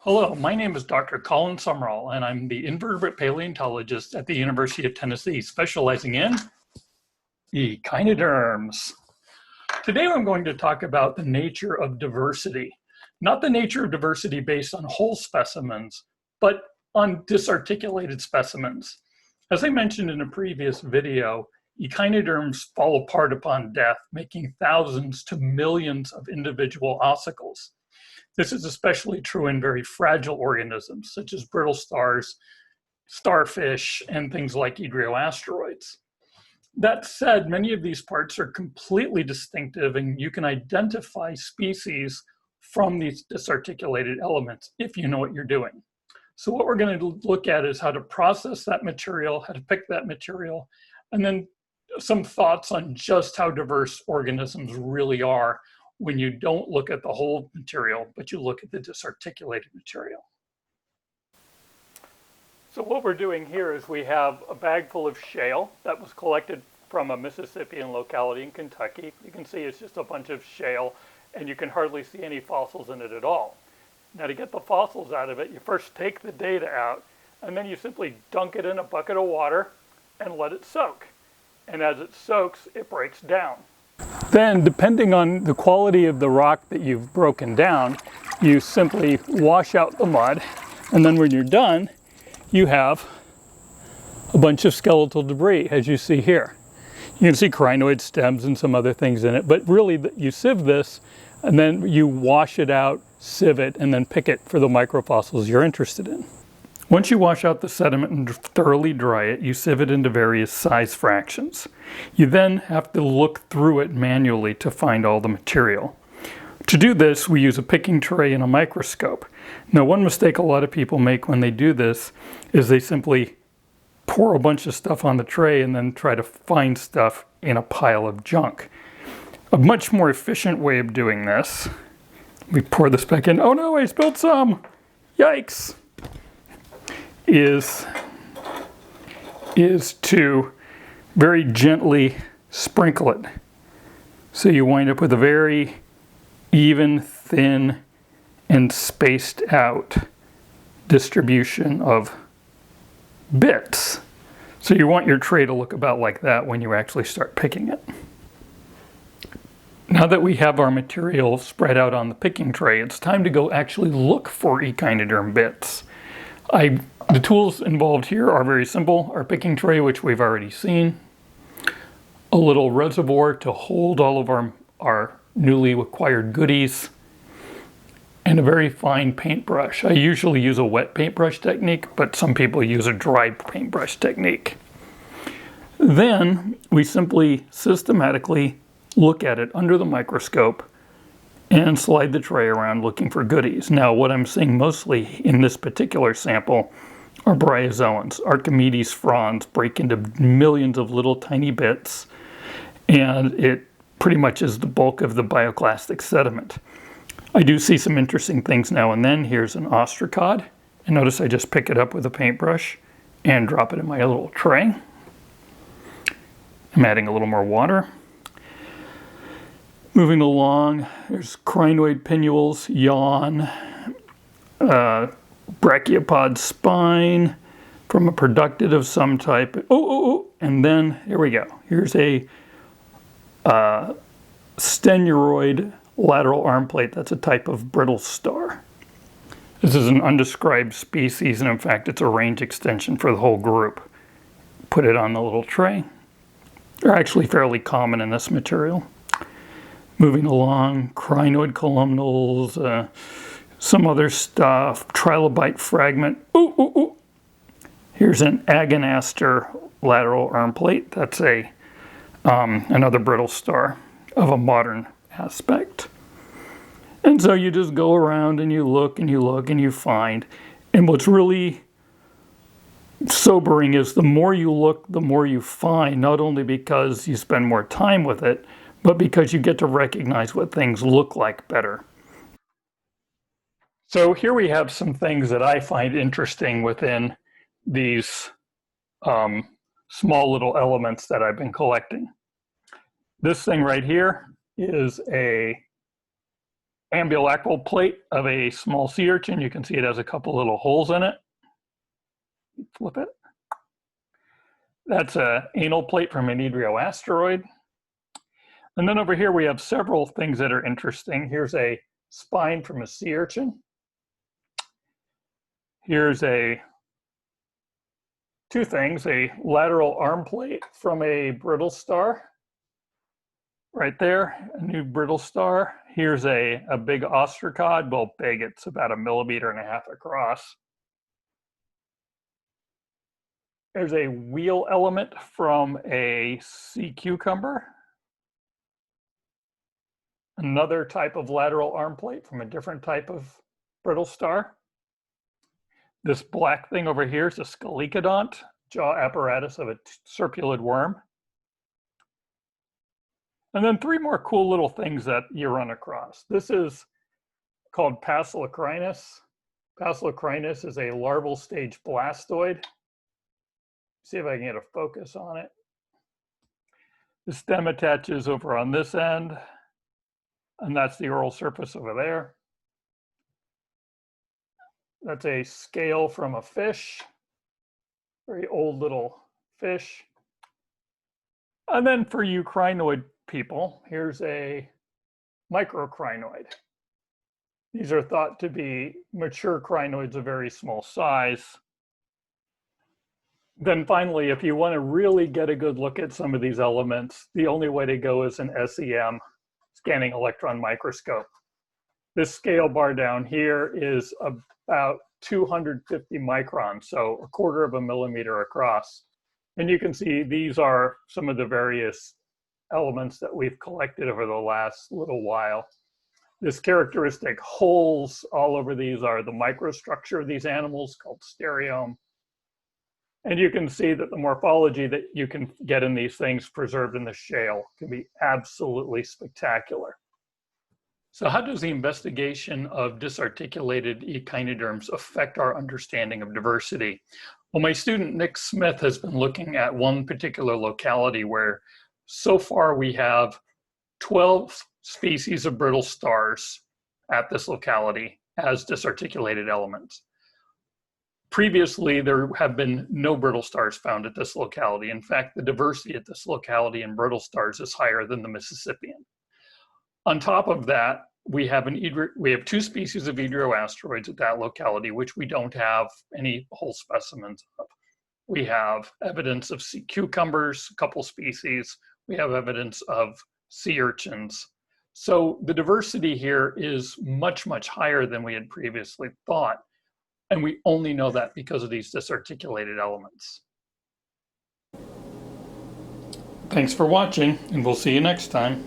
Hello, my name is Dr. Colin Summerall, and I'm the invertebrate paleontologist at the University of Tennessee, specializing in echinoderms. Today I'm going to talk about the nature of diversity, not the nature of diversity based on whole specimens, but on disarticulated specimens. As I mentioned in a previous video, echinoderms fall apart upon death, making thousands to millions of individual ossicles. This is especially true in very fragile organisms, such as brittle stars, starfish, and things like edrioasteroids. That said, many of these parts are completely distinctive, and you can identify species from these disarticulated elements if you know what you're doing. So what we're going to look at is how to process that material, how to pick that material, and then some thoughts on just how diverse organisms really are when you don't look at the whole material, but you look at the disarticulated material. So what we're doing here is we have a bag full of shale that was collected from a Mississippian locality in Kentucky. You can see it's just a bunch of shale, and you can hardly see any fossils in it at all. Now, to get the fossils out of it, you first take the data out, and then you simply dunk it in a bucket of water and let it soak. And as it soaks, it breaks down. Then, depending on the quality of the rock that you've broken down, you simply wash out the mud, and then when you're done, you have a bunch of skeletal debris, as you see here. You can see crinoid stems and some other things in it, but really you sieve this, and then you wash it out, sieve it, and then pick it for the microfossils you're interested in. Once you wash out the sediment and thoroughly dry it, you sieve it into various size fractions. You then have to look through it manually to find all the material. To do this, we use a picking tray and a microscope. Now, one mistake a lot of people make when they do this is they simply pour a bunch of stuff on the tray and then try to find stuff in a pile of junk. A much more efficient way of doing this, we pour this back in. Oh no, I spilled some! Yikes! Is to very gently sprinkle it. So you wind up with a very even, thin, and spaced out distribution of bits. So you want your tray to look about like that when you actually start picking it. Now that we have our material spread out on the picking tray, it's time to go actually look for echinoderm bits. The tools involved here are very simple. Our picking tray, which we've already seen, a little reservoir to hold all of our newly acquired goodies, and a very fine paintbrush. I usually use a wet paintbrush technique, but some people use a dry paintbrush technique. Then we simply systematically look at it under the microscope and slide the tray around looking for goodies. Now, what I'm seeing mostly in this particular sample are bryozoans. Archimedes fronds break into millions of little tiny bits, and it pretty much is the bulk of the bioclastic sediment. I do see some interesting things now and then. Here's an ostracod, and notice I just pick it up with a paintbrush and drop it in my little tray. I'm adding a little more water. Moving along, there's crinoid pinnules, yawn, brachiopod spine from a productive of some type. And then here we go. Here's a stenuroid lateral arm plate. That's a type of brittle star. This is an undescribed species, and in fact, it's a range extension for the whole group. Put it on the little tray. They're actually fairly common in this material. Moving along, crinoid columnals, some other stuff, trilobite fragment. Here's an agonaster lateral arm plate. That's another brittle star of a modern aspect. And so you just go around and you look and you look and you find. And what's really sobering is the more you look, the more you find, not only because you spend more time with it, but because you get to recognize what things look like better. So here we have some things that I find interesting within these small little elements that I've been collecting. This thing right here is a ambulacral plate of a small sea urchin. You can see it has a couple little holes in it. Flip it. That's an anal plate from an Echinoderm. And then over here we have several things that are interesting. Here's a spine from a sea urchin. Here's two things, a lateral arm plate from a brittle star. Right there, a new brittle star. Here's a big ostracod. Well, big, it's about 1.5 millimeters across. There's a wheel element from a sea cucumber. Another type of lateral arm plate from a different type of brittle star. This black thing over here is a scalicodont, jaw apparatus of a serpulid worm. And then 3 more cool little things that you run across. This is called Pasolacrinus. Pasolacrinus is a larval stage blastoid. See if I can get a focus on it. The stem attaches over on this end, and that's the oral surface over there. That's a scale from a fish, very old little fish. And then for you crinoid people, here's a microcrinoid. These are thought to be mature crinoids of very small size. Then finally, if you want to really get a good look at some of these elements, the only way to go is an SEM, scanning electron microscope. This scale bar down here is about 250 microns, so 1/4 millimeter across. And you can see these are some of the various elements that we've collected over the last little while. This characteristic holes all over these are the microstructure of these animals called stereome. And you can see that the morphology that you can get in these things preserved in the shale can be absolutely spectacular. So how does the investigation of disarticulated echinoderms affect our understanding of diversity? Well, my student Nick Smith has been looking at one particular locality where so far we have 12 species of brittle stars at this locality as disarticulated elements. Previously, there have been no brittle stars found at this locality. In fact, the diversity at this locality in brittle stars is higher than the Mississippian. On top of that, we have 2 species of Echinoderm at that locality, which we don't have any whole specimens of. We have evidence of sea cucumbers, a couple species. We have evidence of sea urchins. So the diversity here is much, much higher than we had previously thought. And we only know that because of these disarticulated elements. Thanks for watching, and we'll see you next time.